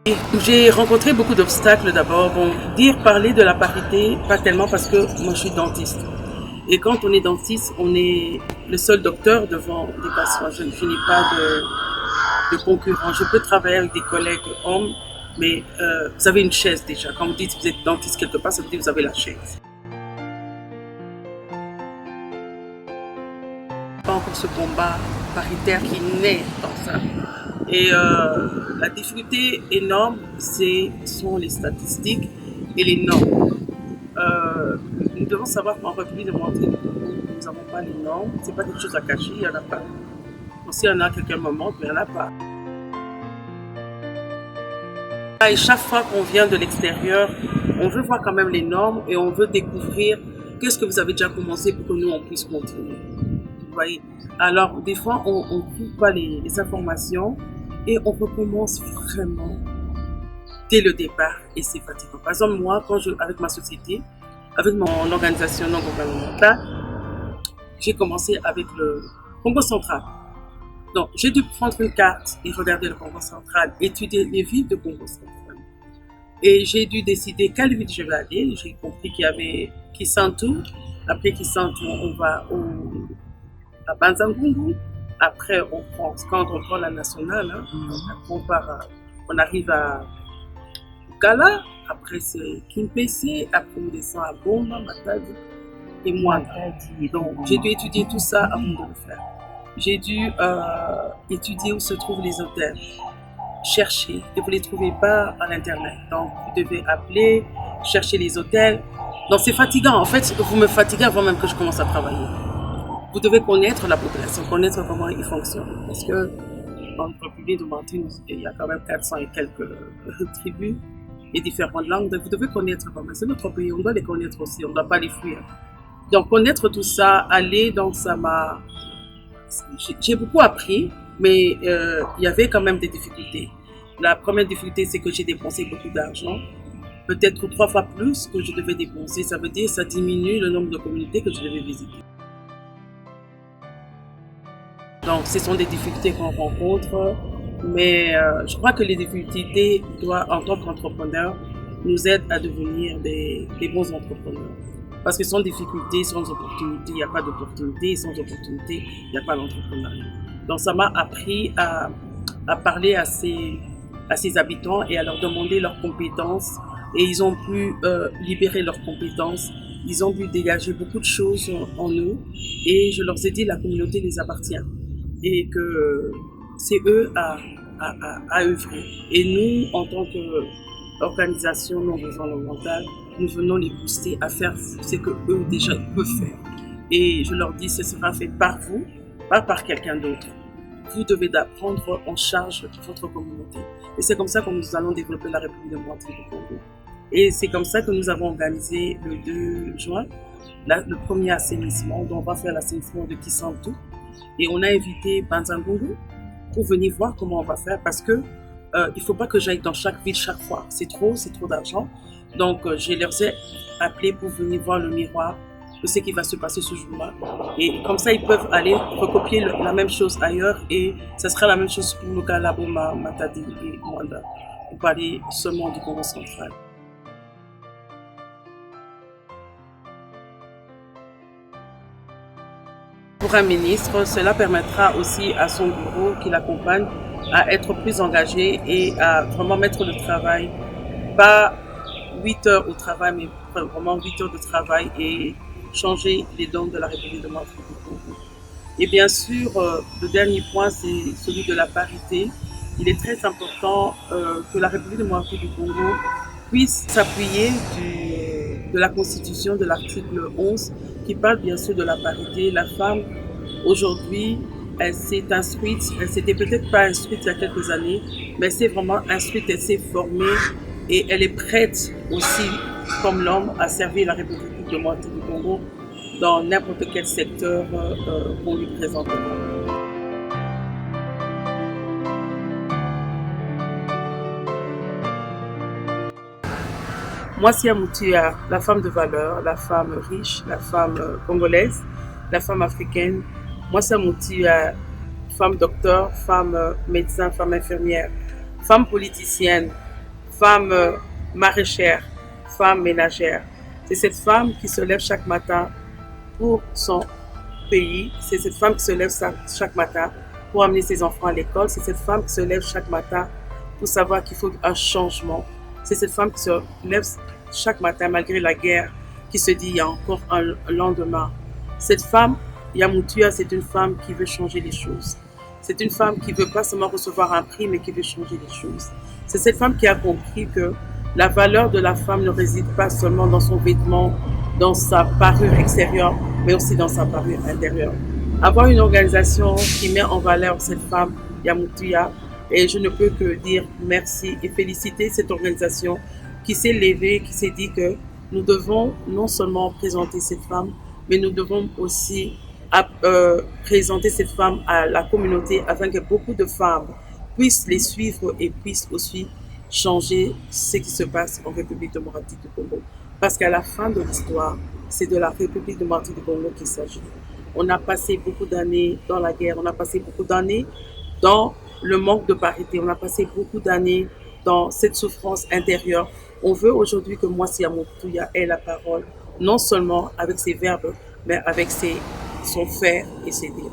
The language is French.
J'ai rencontré beaucoup d'obstacles d'abord. Bon, parler de la parité, pas tellement parce que moi je suis dentiste. Et quand on est dentiste, on est le seul docteur devant des patients. Je n'ai pas de concurrent. Je peux travailler avec des collègues hommes, mais vous avez une chaise déjà. Quand vous dites que vous êtes dentiste quelque part, ça veut dire que vous avez la chaise. Pas encore ce combat paritaire qui naît dans ça. Et la difficulté énorme, sont les statistiques et les normes. Nous devons savoir qu'en République démocratique, nous n'avons pas les normes. Ce n'est pas quelque chose à cacher, il n'y en a pas. Donc, s'il y en a à quelqu'un moment, mais il n'y en a pas. Et chaque fois qu'on vient de l'extérieur, on veut voir quand même les normes et on veut découvrir qu'est-ce que vous avez déjà commencé pour que nous, on puisse continuer. Vous voyez? Alors, des fois, on ne trouve pas les informations et on recommence vraiment dès le départ et c'est fatigant. Par exemple, moi, avec ma société, avec mon organisation non gouvernementale, j'ai commencé avec le Congo central. Donc, j'ai dû prendre une carte et regarder le Congo central, étudier les villes de Congo central. Et j'ai dû décider quelle ville je vais aller. J'ai compris qu'il y avait Kisantu. Après Kisantu, on va à Banzangungu. Après, quand on prend la nationale, on arrive à Gala. Après, c'est Kimpese. Après, on descend à Bomba, Matadi et Mwanga. Donc, j'ai dû étudier tout ça avant de le faire. J'ai dû étudier où se trouvent les hôtels, chercher, et vous ne les trouvez pas à l'internet. Donc, vous devez appeler, chercher les hôtels. Donc, c'est fatigant. En fait, vous me fatiguez avant même que je commence à travailler. Vous devez connaître la population, connaître comment ils fonctionnent. Parce que dans le République de Martinique, il y a quand même 400 et quelques tribus et différentes langues. Donc, vous devez connaître comment. C'est notre pays, on doit les connaître aussi, on ne doit pas les fuir. Donc, connaître tout ça, aller, donc ça m'a... J'ai beaucoup appris, mais il y avait quand même des difficultés. La première difficulté, c'est que j'ai dépensé beaucoup d'argent, peut-être 3 fois plus que je devais dépenser. Ça veut dire que ça diminue le nombre de communautés que je devais visiter. Donc, ce sont des difficultés qu'on rencontre, mais je crois que les difficultés en tant qu'entrepreneur, nous aident à devenir des bons entrepreneurs. Parce que sans difficulté, sans opportunité, il n'y a pas d'opportunité. Sans opportunité, il n'y a pas d'entrepreneuriat. Donc, ça m'a appris à parler à ces habitants et à leur demander leurs compétences. Et ils ont pu libérer leurs compétences. Ils ont pu dégager beaucoup de choses en eux. Et je leur ai dit, la communauté les appartient. Et que c'est eux à œuvrer. Et nous, en tant qu'organisation non gouvernementale, nous venons les booster à faire ce que eux déjà peuvent faire. Et je leur dis, ce sera fait par vous, pas par quelqu'un d'autre. Vous devez prendre en charge votre communauté. Et c'est comme ça que nous allons développer la République démocratique du Congo. Et c'est comme ça que nous avons organisé le 2 juin le premier assainissement. Donc on va faire l'assainissement de Kisantu. Et on a invité Banzangungu pour venir voir comment on va faire parce que il ne faut pas que j'aille dans chaque ville chaque fois. C'est trop d'argent. Donc, je leur ai appelé pour venir voir le miroir de ce qui va se passer ce jour-là. Et comme ça, ils peuvent aller recopier la même chose ailleurs et ça sera la même chose pour le Gala, Boma, Matadi et Mwanda pour parler seulement du Congo central. Pour un ministre, cela permettra aussi à son bureau qui l'accompagne à être plus engagé et à vraiment mettre le travail, pas 8 heures au travail, mais vraiment 8 heures de travail et changer les dons de la République démocratique du Congo. Et bien sûr, le dernier point, c'est celui de la parité. Il est très important que la République démocratique du Congo puisse s'appuyer de la Constitution, de l'article 11, qui parle bien sûr de la parité. La femme, aujourd'hui, elle s'est instruite, elle s'était peut-être pas instruite il y a quelques années, mais elle s'est vraiment instruite, elle s'est formée et elle est prête aussi, comme l'homme, à servir la République démocratique du Congo dans n'importe quel secteur qu'on lui présentera. Moi, Sia Moutia, la femme de valeur, la femme riche, la femme congolaise, la femme africaine. Moi, Sia Moutia, femme docteur, femme médecin, femme infirmière, femme politicienne, femme maraîchère, femme ménagère. C'est cette femme qui se lève chaque matin pour son pays. C'est cette femme qui se lève chaque matin pour amener ses enfants à l'école. C'est cette femme qui se lève chaque matin pour savoir qu'il faut un changement. C'est cette femme qui se lève chaque matin malgré la guerre, qui se dit il y a encore un lendemain. Cette femme, Yamutuya, c'est une femme qui veut changer les choses. C'est une femme qui ne veut pas seulement recevoir un prix, mais qui veut changer les choses. C'est cette femme qui a compris que la valeur de la femme ne réside pas seulement dans son vêtement, dans sa parure extérieure, mais aussi dans sa parure intérieure. Avoir une organisation qui met en valeur cette femme, Yamutuya, et je ne peux que dire merci et féliciter cette organisation qui s'est levée, qui s'est dit que nous devons non seulement présenter cette femme, mais nous devons aussi présenter cette femme à la communauté afin que beaucoup de femmes puissent les suivre et puissent aussi changer ce qui se passe en République démocratique du Congo. Parce qu'à la fin de l'histoire, c'est de la République démocratique du Congo qu'il s'agit. On a passé beaucoup d'années dans la guerre, on a passé beaucoup d'années dans le manque de parité, on a passé beaucoup d'années dans cette souffrance intérieure. On veut aujourd'hui que Mwasi Yamutuya ait la parole, non seulement avec ses verbes, mais avec son faire et ses dires.